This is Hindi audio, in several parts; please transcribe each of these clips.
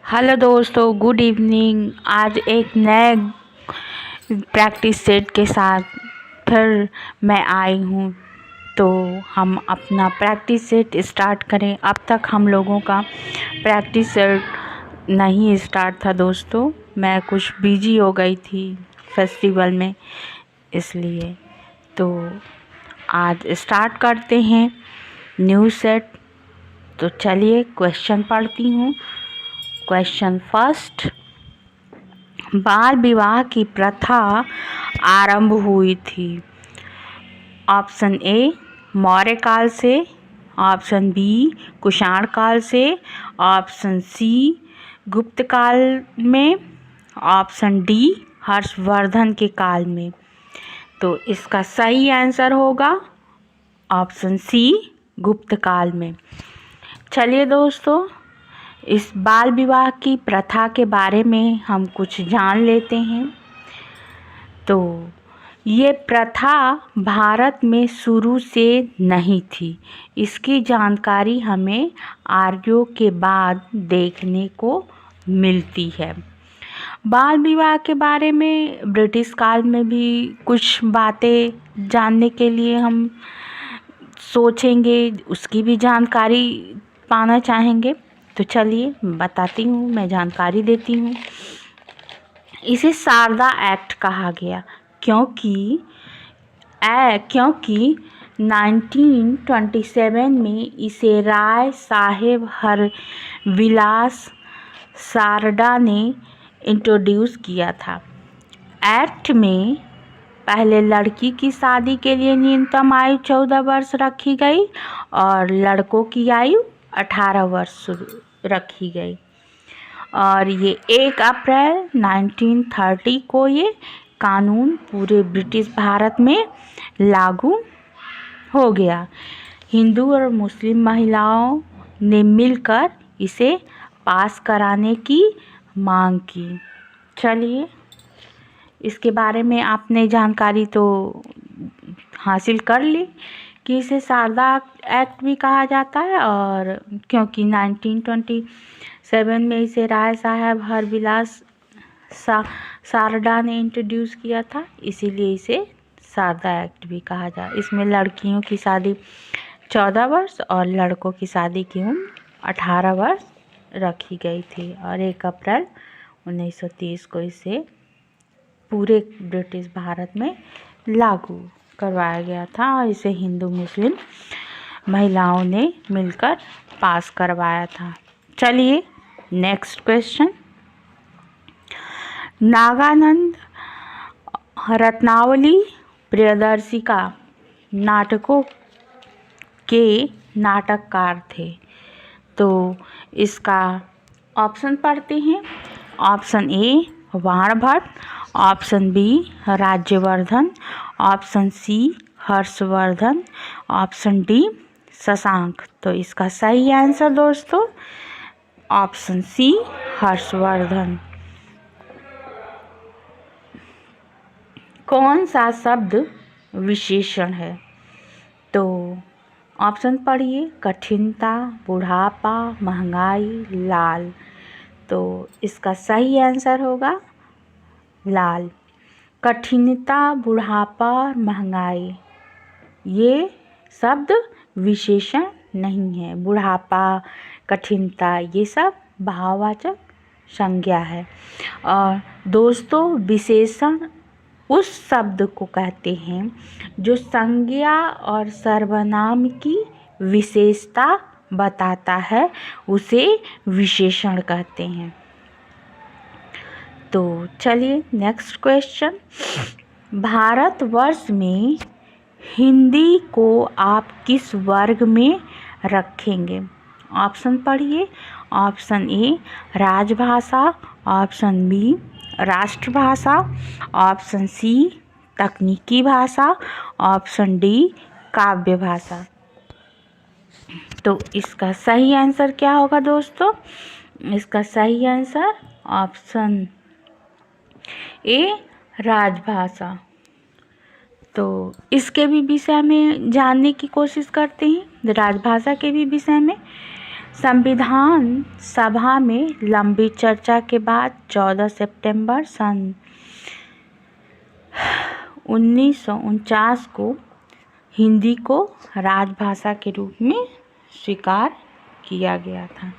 हेलो दोस्तों, गुड इवनिंग। आज एक नए प्रैक्टिस सेट के साथ फिर मैं आई हूँ। तो हम अपना प्रैक्टिस सेट स्टार्ट करें। अब तक हम लोगों का प्रैक्टिस सेट नहीं स्टार्ट था दोस्तों, मैं कुछ बिजी हो गई थी फेस्टिवल में, इसलिए। तो आज स्टार्ट करते हैं न्यू सेट। तो चलिए क्वेश्चन पढ़ती हूँ। क्वेश्चन फर्स्ट, बाल विवाह की प्रथा आरंभ हुई थी। ऑप्शन ए मौर्य काल से, ऑप्शन बी कुषाण काल से, ऑप्शन सी गुप्त काल में, ऑप्शन डी हर्षवर्धन के काल में। तो इसका सही आंसर होगा ऑप्शन सी गुप्त काल में। चलिए दोस्तों, इस बाल विवाह की प्रथा के बारे में हम कुछ जान लेते हैं। तो ये प्रथा भारत में शुरू से नहीं थी। इसकी जानकारी हमें आर्यों के बाद देखने को मिलती है। बाल विवाह के बारे में ब्रिटिश काल में भी कुछ बातें जानने के लिए हम सोचेंगे, उसकी भी जानकारी पाना चाहेंगे। तो चलिए बताती हूँ, मैं जानकारी देती हूँ। इसे शारदा एक्ट कहा गया क्योंकि 1927 में इसे राय साहेब हरविलास शारदा ने इंट्रोड्यूस किया था। एक्ट में पहले लड़की की शादी के लिए न्यूनतम आयु 14 वर्ष रखी गई और लड़कों की आयु 18 वर्ष रखी गई। और ये 1 अप्रैल 1930 को ये कानून पूरे ब्रिटिश भारत में लागू हो गया। हिंदू और मुस्लिम महिलाओं ने मिलकर इसे पास कराने की मांग की। चलिए, इसके बारे में आपने जानकारी तो हासिल कर ली कि इसे शारदा एक्ट भी कहा जाता है, और क्योंकि 1927 में इसे राय साहब हरविलास शारदा ने इंट्रोड्यूस किया था, इसीलिए इसे शारदा एक्ट भी कहा जाता है। इसमें लड़कियों की शादी 14 वर्ष और लड़कों की शादी की उम्र 18 वर्ष रखी गई थी, और 1 अप्रैल 1930 को इसे पूरे ब्रिटिश भारत में लागू करवाया गया था, और इसे हिंदू मुस्लिम महिलाओं ने मिलकर पास करवाया था। चलिए नेक्स्ट क्वेश्चन, नागानंद रत्नावली प्रियदर्शिका नाटकों के नाटककार थे। तो इसका ऑप्शन पढ़ते हैं। Option A Vanabhatta, option B Rajyavardhan, option C Harshavardhan, option D Shashank. तो इसका सही आंसर दोस्तों ऑप्शन सी हर्षवर्धन। कौन सा शब्द विशेषण है? तो ऑप्शन पढ़िए, कठिनता, बुढ़ापा, महंगाई, लाल। तो इसका सही आंसर होगा लाल। कठिनता, बुढ़ापा, महंगाई ये शब्द विशेषण नहीं है। बुढ़ापा, कठिनता ये सब भाववाचक संज्ञा है। और दोस्तों, विशेषण उस शब्द को कहते हैं जो संज्ञा और सर्वनाम की विशेषता बताता है, उसे विशेषण कहते हैं। तो चलिए नेक्स्ट क्वेश्चन, भारतवर्ष में हिंदी को आप किस वर्ग में रखेंगे? ऑप्शन पढ़िए। ऑप्शन ए राजभाषा, ऑप्शन बी राष्ट्रभाषा, ऑप्शन सी तकनीकी भाषा, ऑप्शन डी काव्य भाषा। तो इसका सही आंसर क्या होगा दोस्तों? इसका सही आंसर ऑप्शन ए राजभाषा। तो इसके भी विषय में जानने की कोशिश करते हैं, राजभाषा के भी विषय में। संविधान सभा में लंबी चर्चा के बाद 14 सितंबर सन 1949 को हिंदी को राजभाषा के रूप में स्वीकार किया गया था।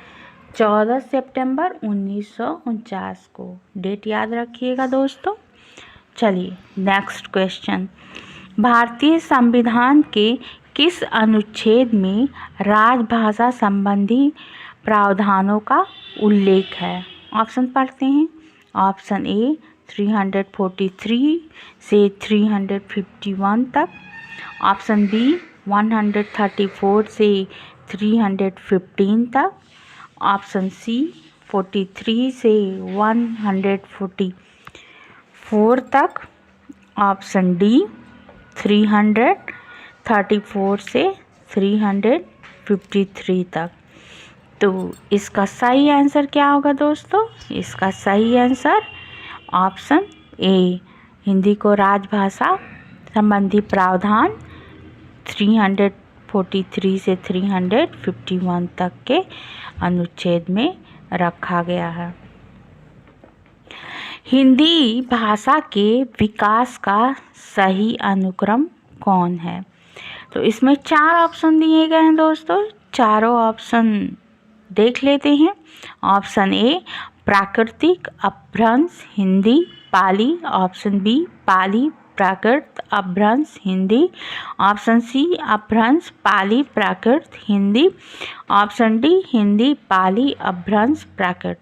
14 सितंबर 1949 को, डेट याद रखिएगा दोस्तों। चलिए नेक्स्ट क्वेश्चन, भारतीय संविधान के किस अनुच्छेद में राजभाषा संबंधी प्रावधानों का उल्लेख है? ऑप्शन पढ़ते हैं। ऑप्शन ए 343 से 351 तक, ऑप्शन बी 134 से 315 तक, ऑप्शन सी 43 से 144 तक, ऑप्शन डी 334 से 353 तक। तो इसका सही आंसर क्या होगा दोस्तों? इसका सही आंसर ऑप्शन ए, हिंदी को राजभाषा संबंधी प्रावधान 343 से 351 तक के अनुच्छेद में रखा गया है। हिंदी भाषा के विकास का सही अनुक्रम कौन है? तो इसमें 4 ऑप्शन दिए गए हैं दोस्तों। चारों ऑप्शन देख लेते हैं। ऑप्शन ए प्राकृतिक अपभ्रंश हिंदी पाली, ऑप्शन बी पाली प्राकृत अपभ्रंश हिंदी, ऑप्शन सी अपभ्रंश पाली प्राकृत हिंदी, ऑप्शन डी हिंदी पाली अपभ्रंश प्राकृत।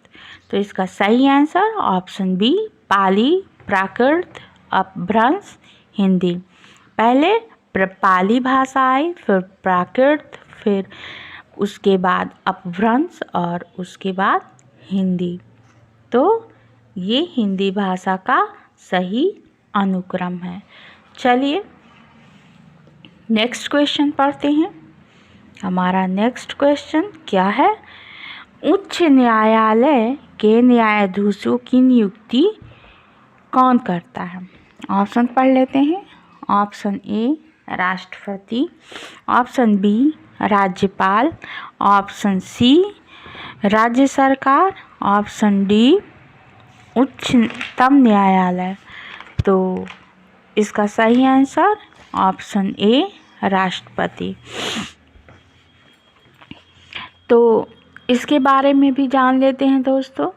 तो इसका सही answer option B Pali Prakrit अपभ्रंश हिंदी। पहले पाली भाषा आई, फिर प्राकृत, फिर उसके बाद अपभ्रंश और उसके बाद हिंदी। तो ये हिंदी भाषा का सही अनुक्रम है। चलिए नेक्स्ट क्वेश्चन पढ़ते हैं। हमारा नेक्स्ट क्वेश्चन क्या है? उच्च न्यायालय के न्यायाधीशों की नियुक्ति कौन करता है? ऑप्शन पढ़ लेते हैं। ऑप्शन ए राष्ट्रपति, ऑप्शन बी राज्यपाल, ऑप्शन सी राज्य सरकार, ऑप्शन डी उच्चतम न्यायालय। तो इसका सही आंसर ऑप्शन ए राष्ट्रपति। तो इसके बारे में भी जान लेते हैं दोस्तों।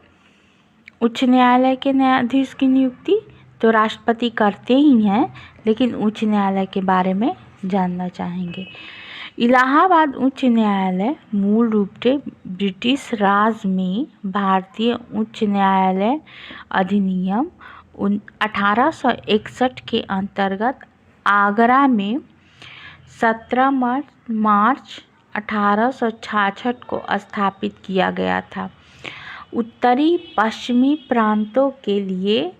उच्च न्यायालय के न्यायाधीश की नियुक्ति तो राष्ट्रपति करते ही हैं, लेकिन उच्च न्यायालय के बारे में जानना चाहेंगे। इलाहाबाद उच्च न्यायालय मूल रूप से ब्रिटिश राज में भारतीय उच्च न्यायालय अधिनियम 1861 के अंतर्गत आगरा में 17 मार्च 1866 को स्थापित किया गया था। उत्तरी पश्चिमी प्रांतों के लिए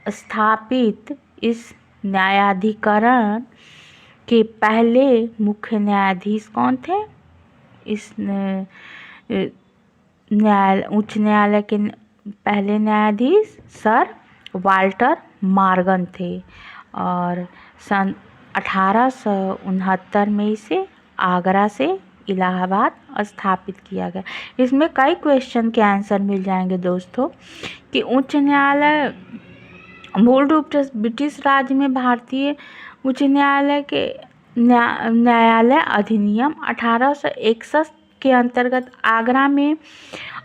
स्थापित इस न्यायाधिकरण के पहले मुख्य न्यायाधीश कौन थे? इस उच्च न्यायालय के पहले न्यायाधीश सर वाल्टर मॉर्गन थे और सन 1869 में इसे आगरा से इलाहाबाद स्थापित किया गया। इसमें कई क्वेश्चन के आंसर मिल जाएंगे दोस्तों कि उच्च न्यायालय मूल रूप से ब्रिटिश राज में भारतीय उच्च न्यायालय के न्यायालय अधिनियम 1861 के अंतर्गत आगरा में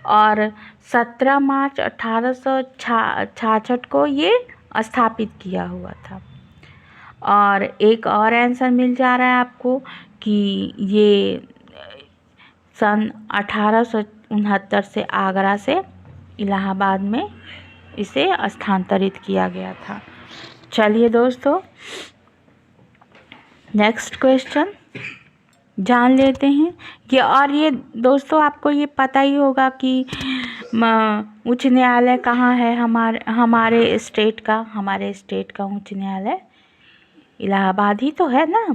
और 17 मार्च 1866 को ये स्थापित किया हुआ था। और एक और आंसर मिल जा रहा है आपको कि ये सन 1869 से आगरा से इलाहाबाद में इसे स्थानांतरित किया गया था। चलिए दोस्तों नेक्स्ट क्वेश्चन जान लेते हैं कि, और ये दोस्तों आपको ये पता ही होगा कि उच्च न्यायालय कहाँ है हमारे स्टेट का उच्च न्यायालय इलाहाबाद ही तो है ना।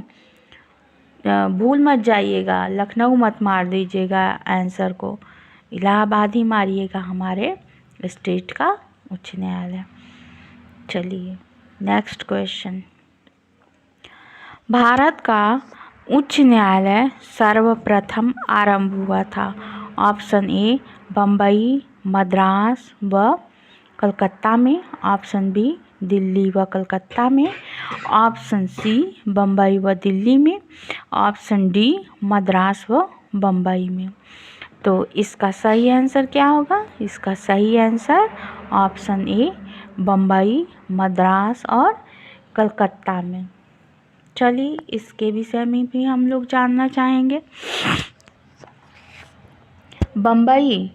भूल मत जाइएगा, लखनऊ मत मार दीजिएगा आंसर को, इलाहाबाद ही मारिएगा हमारे स्टेट का उच्च न्यायालय। चलिए नेक्स्ट क्वेश्चन, भारत का उच्च न्यायालय सर्वप्रथम आरंभ हुआ था ऑप्शन ए बम्बई, मद्रास व कलकत्ता में। ऑप्शन बी दिल्ली व कलकत्ता में। ऑप्शन सी बम्बई व दिल्ली में। ऑप्शन डी मद्रास व बम्बई में। तो इसका सही आंसर क्या होगा? इसका सही answer option A Bombay, Madras और कलकत्ता में। चलिए इसके विषय में भी हम लोग जानना चाहेंगे। बम्बई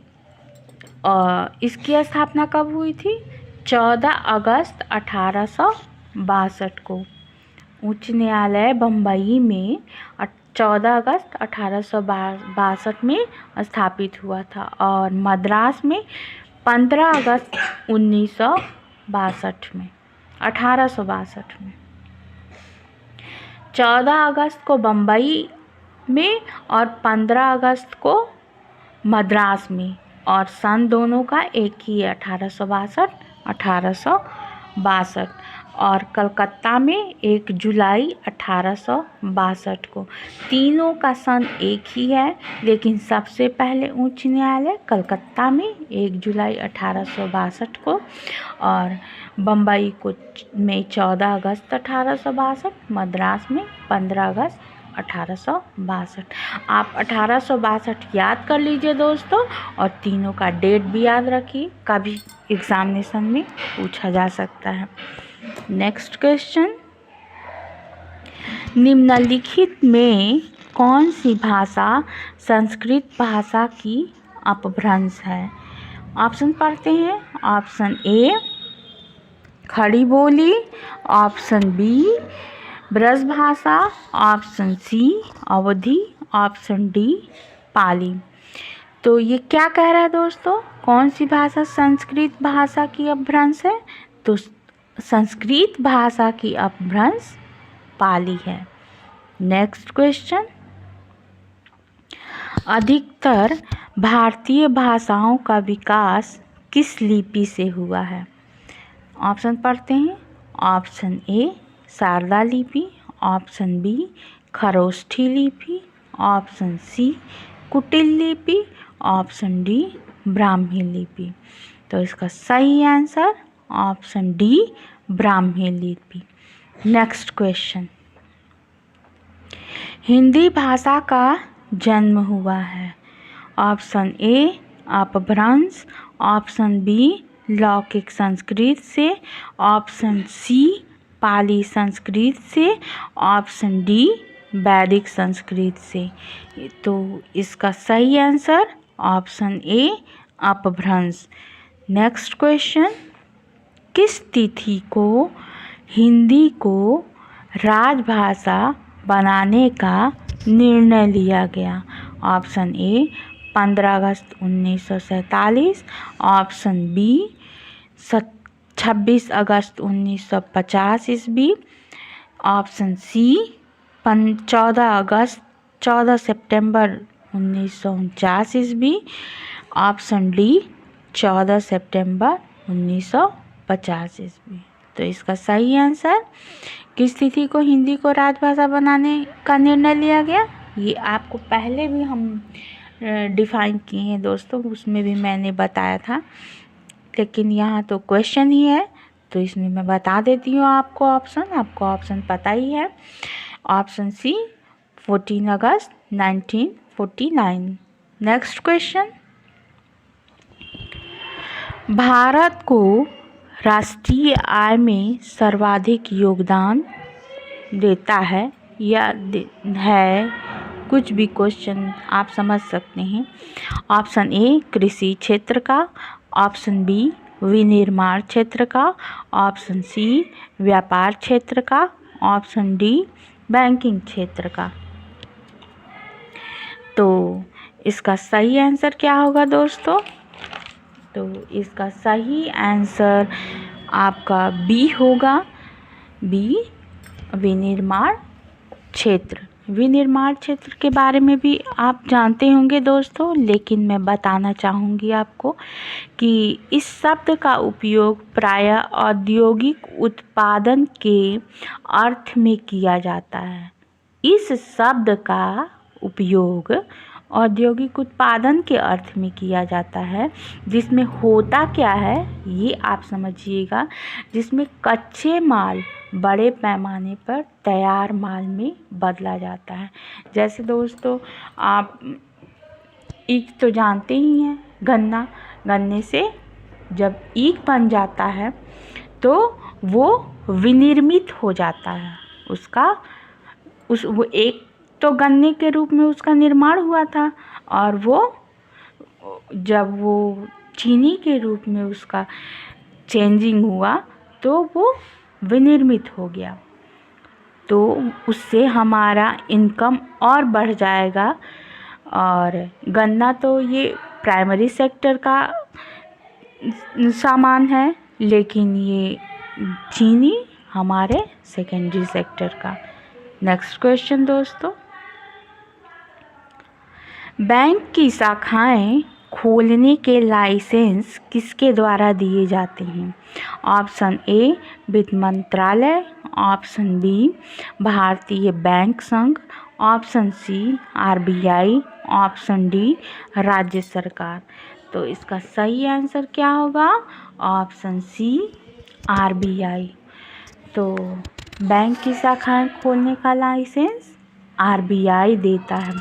इसकी स्थापना कब हुई थी? 14 अगस्त 1862 को। उच्च न्यायालय बम्बई में 14 अगस्त 1862 में स्थापित हुआ था और मद्रास में 15 अगस्त 1962 में 1862 में। 14 अगस्त को बम्बई में और 15 अगस्त को मद्रास में, और सन दोनों का एक ही है 1862। और कलकत्ता में 1 जुलाई 1862 को। तीनों का सन एक ही है, लेकिन सबसे पहले उच्च न्यायालय कलकत्ता में 1 जुलाई 1862 को और बम्बई को में 14 अगस्त 1862, मद्रास में 15 अगस्त 1862। आप 1862 याद कर लीजिए दोस्तों, और तीनों का डेट भी याद रखिए, कभी एग्जामिनेशन में पूछा जा सकता है। नेक्स्ट क्वेश्चन, निम्नलिखित में कौन सी भाषा संस्कृत भाषा की अपभ्रंश है? ऑप्शन पढ़ते हैं। Option A Khari Boli, option B Brajbhasha, option C Awadhi, option D Pali. तो ये क्या कह रहा है दोस्तों? कौन सी भाषा संस्कृत भाषा की अपभ्रंश है? तो संस्कृत भाषा की अपभ्रंश पाली है। नेक्स्ट क्वेश्चन, अधिकतर भारतीय भाषाओं का विकास किस लिपि से हुआ है? ऑप्शन पढ़ते हैं। ऑप्शन ए शारदा लिपि, ऑप्शन बी खरोष्ठी लिपि, ऑप्शन सी कुटिल लिपि, ऑप्शन डी ब्राह्मी लिपि। तो इसका सही आंसर ऑप्शन डी ब्राह्मी लिपि। नेक्स्ट क्वेश्चन, हिंदी भाषा का जन्म हुआ है। ऑप्शन ए अपभ्रंश, ऑप्शन बी लौकिक संस्कृत से, ऑप्शन सी पाली संस्कृत से, ऑप्शन डी वैदिक संस्कृत से। तो इसका सही आंसर ऑप्शन ए अपभ्रंश। नेक्स्ट क्वेश्चन, किस तिथि को हिंदी को राजभाषा बनाने का निर्णय लिया गया? ऑप्शन ए 15 अगस्त 1947, ऑप्शन बी 26 अगस्त 1950 ईस्वी, ऑप्शन सी 14 सितंबर 1949 ईस्वी, ऑप्शन डी 14 सितंबर 1950 ईस्वी। तो इसका सही आंसर, किस तिथि को हिंदी को राजभाषा बनाने का निर्णय लिया गया? ये आपको पहले भी हम डिफाइन किए हैं दोस्तों, उसमें भी मैंने बताया था, लेकिन यहाँ तो क्वेश्चन ही है तो इसमें मैं बता देती हूँ आपको ऑप्शन पता ही है। ऑप्शन सी 14 अगस्त 1949। नेक्स्ट क्वेश्चन, भारत को राष्ट्रीय आय में सर्वाधिक योगदान देता है या है, कुछ भी क्वेश्चन आप समझ सकते हैं। ऑप्शन ए कृषि क्षेत्र का, ऑप्शन बी विनिर्माण क्षेत्र का, ऑप्शन सी व्यापार क्षेत्र का, ऑप्शन डी बैंकिंग क्षेत्र का। तो इसका सही आंसर क्या होगा दोस्तों? तो इसका सही आंसर आपका बी होगा, बी विनिर्माण क्षेत्र। विनिर्माण क्षेत्र के बारे में भी आप जानते होंगे दोस्तों, लेकिन मैं बताना चाहूँगी आपको कि इस शब्द का उपयोग प्रायः औद्योगिक उत्पादन के अर्थ में किया जाता है। इस शब्द का उपयोग औद्योगिक उत्पादन के अर्थ में किया जाता है, जिसमें होता क्या है ये आप समझिएगा, जिसमें कच्चे माल बड़े पैमाने पर तैयार माल में बदला जाता है। जैसे दोस्तों आप ईख तो जानते ही हैं, गन्ने से जब ईख बन जाता है तो वो विनिर्मित हो जाता है। वो एक तो गन्ने के रूप में उसका निर्माण हुआ था, और वो जब वो चीनी के रूप में उसका चेंजिंग हुआ तो वो विनिर्मित हो गया। तो उससे हमारा इनकम और बढ़ जाएगा। और गन्ना तो ये प्राइमरी सेक्टर का सामान है, लेकिन ये चीनी हमारे सेकेंडरी सेक्टर का। नेक्स्ट क्वेश्चन दोस्तों, बैंक की शाखाएं खोलने के लाइसेंस किसके द्वारा दिए जाते हैं? ऑप्शन ए वित्त मंत्रालय, ऑप्शन बी भारतीय बैंक संघ, option C RBI, option D राज्य सरकार। तो इसका सही आंसर क्या होगा? Option C RBI. तो बैंक की शाखाएं खोलने का लाइसेंस आरबीआई देता है।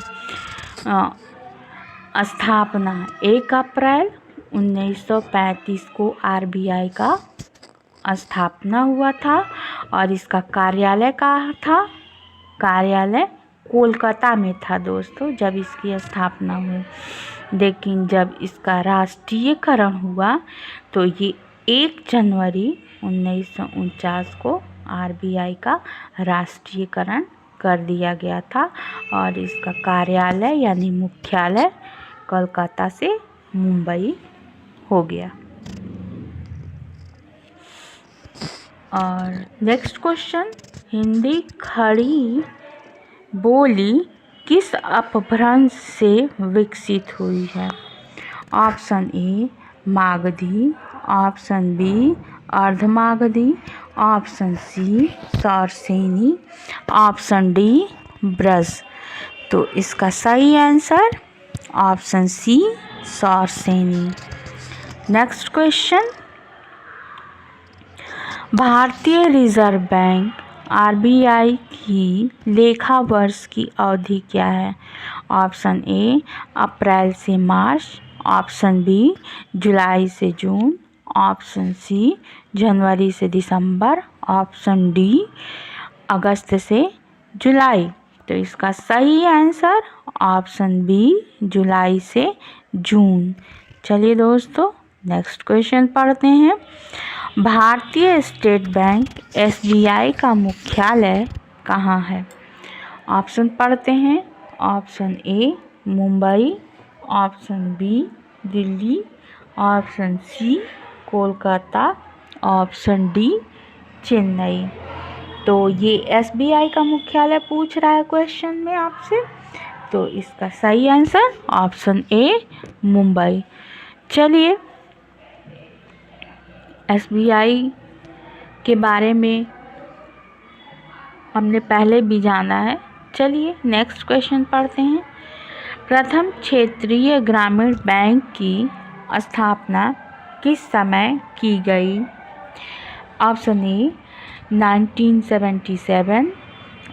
स्थापना 1 अप्रैल 1935 को आरबीआई का स्थापना हुआ था, और इसका कार्यालय कहाँ था? कार्यालय कोलकाता में था दोस्तों जब इसकी स्थापना हुई। लेकिन जब इसका राष्ट्रीयकरण हुआ तो ये 1 जनवरी 1949 को आरबीआई का राष्ट्रीयकरण कर दिया गया था, और इसका कार्यालय यानी मुख्यालय कोलकाता से मुंबई हो गया। और नेक्स्ट क्वेश्चन, हिंदी खड़ी बोली किस अपभ्रंश से विकसित हुई है? Option A Magadhi, option B Ardhamagadhi, option C Sauraseni, option D Braj. तो इसका सही answer option C Sauraseni. Next question, भारतीय रिजर्व बैंक आरबीआई की लेखा वर्ष की अवधि क्या है? ऑप्शन ए अप्रैल से मार्च, ऑप्शन बी जुलाई से जून, ऑप्शन सी जनवरी से दिसंबर, ऑप्शन डी अगस्त से जुलाई। तो इसका सही आंसर ऑप्शन बी जुलाई से जून। चलिए दोस्तों नेक्स्ट क्वेश्चन पढ़ते हैं। भारतीय स्टेट बैंक एसबीआई का मुख्यालय कहाँ है? ऑप्शन पढ़ते हैं। Option A Mumbai, option B Delhi, option C Kolkata, option D Chennai. तो ये एसबीआई का मुख्यालय पूछ रहा है क्वेश्चन में आपसे, तो इसका सही आंसर ऑप्शन ए मुंबई। चलिए एसबीआई के बारे में हमने पहले भी जाना है। चलिए नेक्स्ट क्वेश्चन पढ़ते हैं। प्रथम क्षेत्रीय ग्रामीण बैंक की स्थापना किस समय की गई? Option A 1977,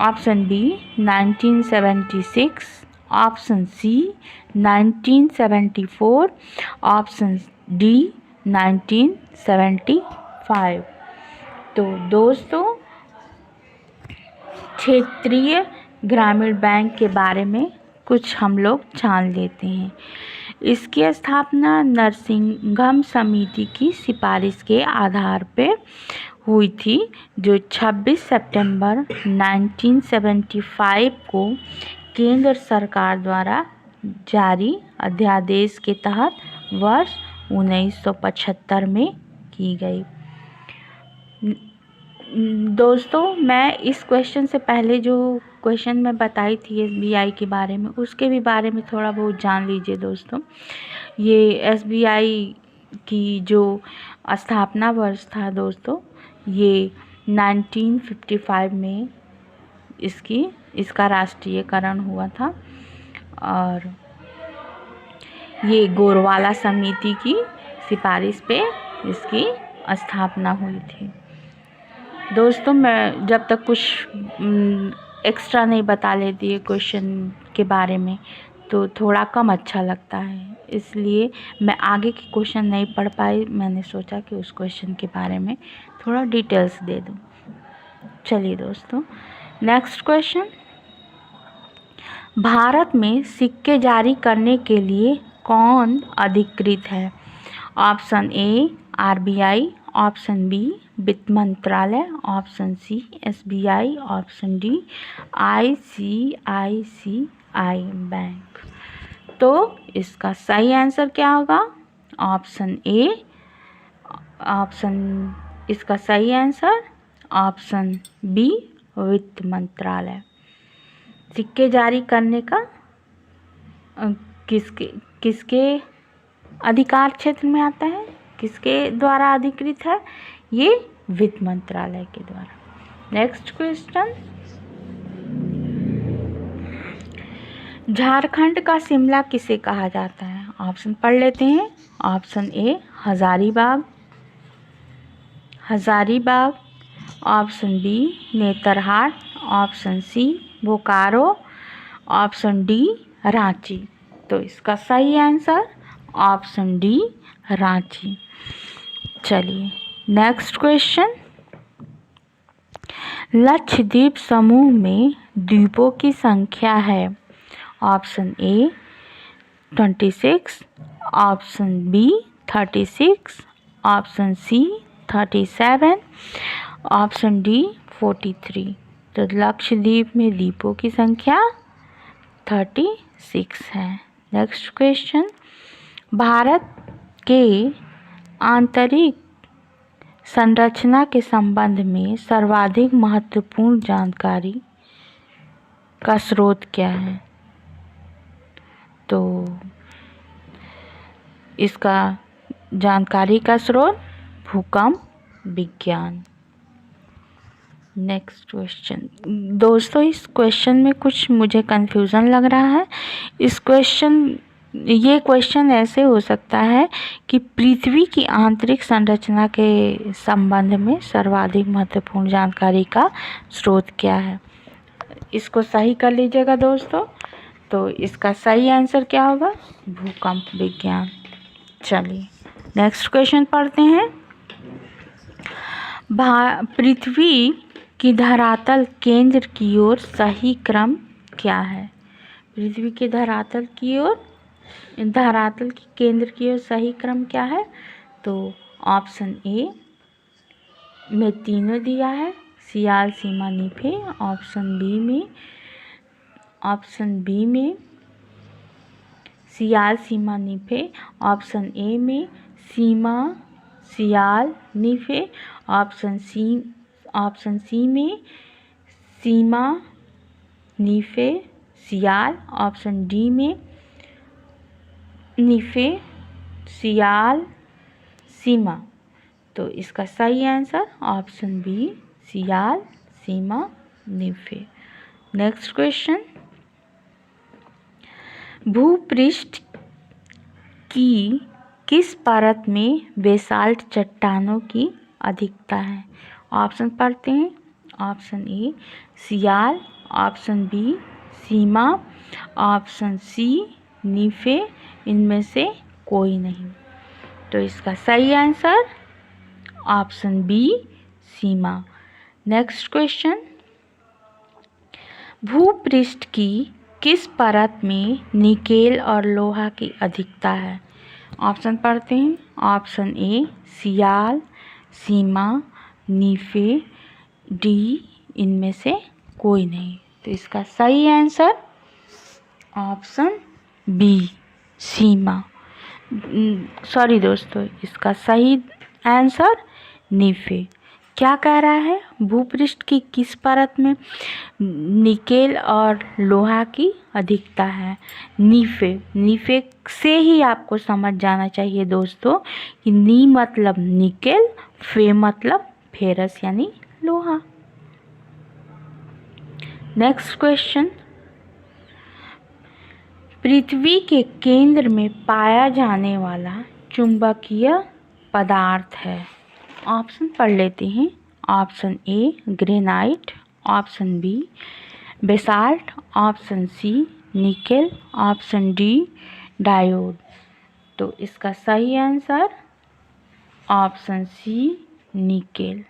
option B 1976, option C 1974, option D 1975। तो दोस्तों क्षेत्रीय ग्रामीण बैंक के बारे में कुछ हम लोग जान लेते हैं। इसकी स्थापना नरसिंघम समिति की सिफारिश के आधार पे हुई थी, जो 26 सितंबर 1975 को केंद्र सरकार द्वारा जारी अध्यादेश के तहत वर्ष 1975 में की गई। दोस्तों मैं इस क्वेश्चन से पहले जो क्वेश्चन मैं बताई थी एसबीआई के बारे में, उसके भी बारे में थोड़ा बहुत जान लीजिए दोस्तों। ये एसबीआई की जो स्थापना वर्ष था दोस्तों, ये 1955 में इसका राष्ट्रीयकरण हुआ था, और ये गोरवाला समिति की सिफारिश पे इसकी स्थापना हुई थी। दोस्तों, मैं जब तक कुछ एक्स्ट्रा नहीं बता लेती है क्वेश्चन के बारे में तो थोड़ा कम अच्छा लगता है, इसलिए मैं आगे के क्वेश्चन नहीं पढ़ पाई। मैंने सोचा कि उस क्वेश्चन के बारे में थोड़ा डिटेल्स दे दूँ। चलिए दोस्तों, नेक्स्ट क्वेश्चन, भारत में सिक्के जारी करने के लिए कौन अधिकृत है? Option A RBI, option B वित्त मंत्रालय, option C SBI, option D ICICI bank. तो इसका सही आंसर क्या होगा? ऑप्शन ए, इसका सही आंसर ऑप्शन बी वित्त मंत्रालय। सिक्के जारी करने का किसके अधिकार क्षेत्र में आता है, किसके द्वारा अधिकृत है? ये वित्त मंत्रालय के द्वारा। नेक्स्ट क्वेश्चन, झारखंड का शिमला किसे कहा जाता है? ऑप्शन पढ़ लेते हैं। Option A Hazaribagh, option B Netarhat, option C Bokaro, option D Ranchi. तो इसका सही आंसर ऑप्शन डी रांची। चलिए नेक्स्ट क्वेश्चन, लक्षद्वीप समूह में द्वीपों की संख्या है? Option A 26, option B 36, option C 37, option D 43। तो लक्षद्वीप में द्वीपों की संख्या 36 है। नेक्स्ट क्वेश्चन, भारत के आंतरिक संरचना के संबंध में सर्वाधिक महत्वपूर्ण जानकारी का स्रोत क्या है? तो इसका जानकारी का स्रोत भूकंप विज्ञान। नेक्स्ट क्वेश्चन, दोस्तों इस क्वेश्चन में कुछ मुझे कंफ्यूजन लग रहा है। ये क्वेश्चन ऐसे हो सकता है कि पृथ्वी की आंतरिक संरचना के संबंध में सर्वाधिक महत्वपूर्ण जानकारी का स्रोत क्या है? इसको सही कर लीजिएगा दोस्तों। तो इसका सही आंसर क्या होगा? भूकंप विज्ञान। चलिए नेक्स्ट क्वेश्चन पढ़ते हैं। पृथ्वी की धरातल केंद्र की ओर सही क्रम क्या है? पृथ्वी की धरातल की केंद्र की ओर सही क्रम क्या है? तो ऑप्शन ए में तीनों दिया है, सियाल सीमा नीफे। ऑप्शन बी में सियाल सीमा नीफे। ऑप्शन ए में सीमा सियाल नीफे। ऑप्शन सी में सीमा नीफे सियाल। ऑप्शन डी में नीफे सियाल सीमा। तो इसका सही आंसर ऑप्शन बी सियाल सीमा नीफे। नेक्स्ट क्वेश्चन, भूपृष्ठ की किस परत में बेसाल्ट चट्टानों की अधिकता है? ऑप्शन पढ़ते हैं। Option A sial, option B sima, option C nife, इनमें से कोई नहीं। तो इसका सही answer option B sima. Next question, भूपृष्ठ की किस परत में निकेल और लोहा की अधिकता है? ऑप्शन पढ़ते हैं। Option A Siyal Seema नीफे, D इनमें से कोई नहीं। तो इसका सही आंसर ऑप्शन बी सीमा। सॉरी दोस्तों, इसका सही आंसर नीफे। क्या कह रहा है? भूपृष्ठ की किस परत में निकेल और लोहा की अधिकता है? नीफे से ही आपको समझ जाना चाहिए दोस्तों कि नी मतलब निकेल, फे मतलब फेरस यानी लोहा। नेक्स्ट क्वेश्चन, पृथ्वी के केंद्र में पाया जाने वाला चुंबकीय पदार्थ है। ऑप्शन पढ़ लेते हैं। Option A granite, option B basalt, option C nickel, option D diode. तो इसका सही आंसर ऑप्शन सी निकेल।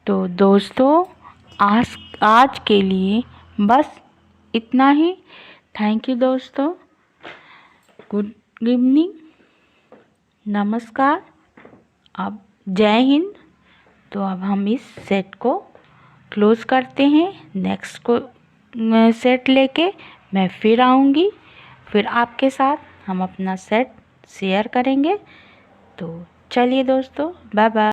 तो दोस्तों आज के लिए बस इतना ही। थैंक यू दोस्तों। गुड इवनिंग, नमस्कार। अब जय हिंद। तो अब हम इस सेट को क्लोज़ करते हैं। नेक्स्ट को सेट लेके मैं फिर आऊँगी, फिर आपके साथ हम अपना सेट शेयर करेंगे। तो चलिए दोस्तों, बाय बाय।